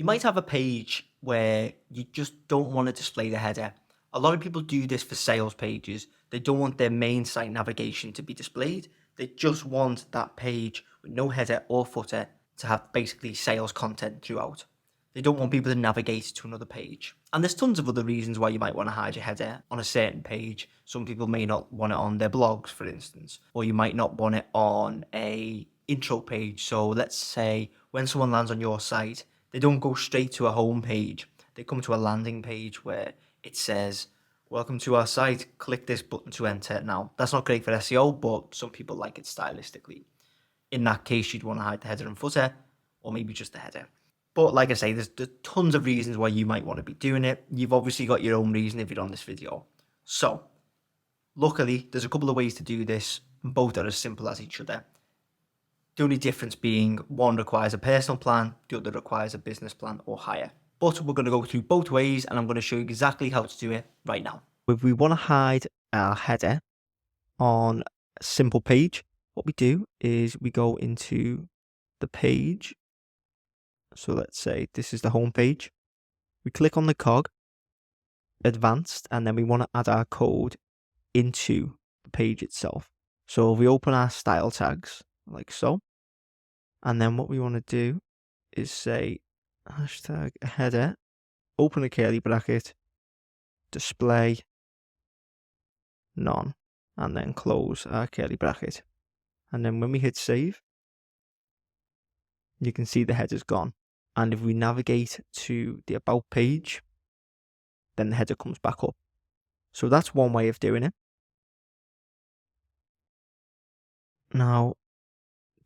You might have a page where you just don't want to display the header. A lot of people do this for sales pages. They don't want their main site navigation to be displayed. They just want that page with no header or footer to have basically sales content throughout. They don't want people to navigate to another page. And there's tons of other reasons why you might want to hide your header on a certain page. Some people may not want it on their blogs, for instance, or you might not want it on a intro page. So let's say when someone lands on your site, they don't go straight to a home page. They come to a landing page where it says, "Welcome to our site, click this button to enter." Now, that's not great for SEO, but some people like it stylistically. In that case, you'd want to hide the header and footer, or maybe just the header. But like I say, there's tons of reasons why you might want to be doing it. You've obviously got your own reason if you're on this video. So, luckily, there's a couple of ways to do this. Both are as simple as each other. The only difference being one requires a personal plan, the other requires a business plan or higher. But we're going to go through both ways and I'm going to show you exactly how to do it right now. If we want to hide our header on a simple page, what we do is we go into the page. So let's say this is the home page. We click on the cog, advanced, and then we want to add our code into the page itself. So we open our style tags like so. And then what we want to do is say hashtag header, open a curly bracket, display none, and then close our curly bracket. And then when we hit save, you can see the header's gone. And if we navigate to the about page, then the header comes back up. So that's one way of doing it. Now,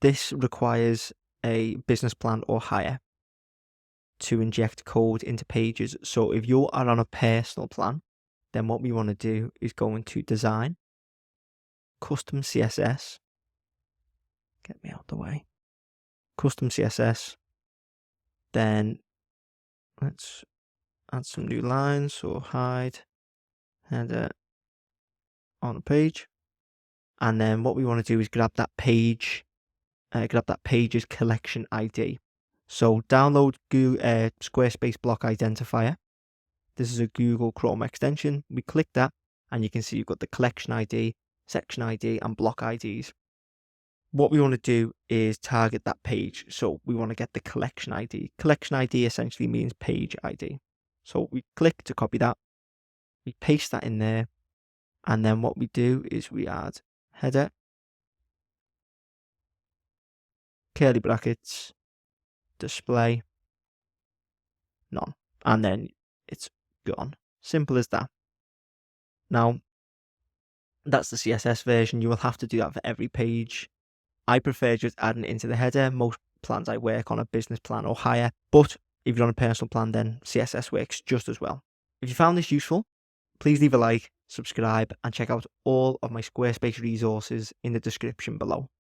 this requires a business plan or higher to inject code into pages. So if you are on a personal plan, then what we want to do is go into design, custom CSS, get me out the way, custom CSS, then let's add some new lines, so hide header on a page. And then what we want to do is grab that page's collection ID. So download Squarespace block identifier. This is a Google Chrome extension. We click that and you can see you've got the collection ID, section ID and block IDs. What we want to do is target that page. So we want to get the collection ID. Collection ID essentially means page ID. So we click to copy that. We paste that in there. And then what we do is we add header, curly brackets, display none, and then it's gone. Simple as that. Now, that's the CSS version. You will have to do that for every page. I prefer just adding it into the header. Most plans I work on a business plan or higher, but if you're on a personal plan, then CSS works just as well. If you found this useful, please leave a like, subscribe, and check out all of my Squarespace resources in the description below.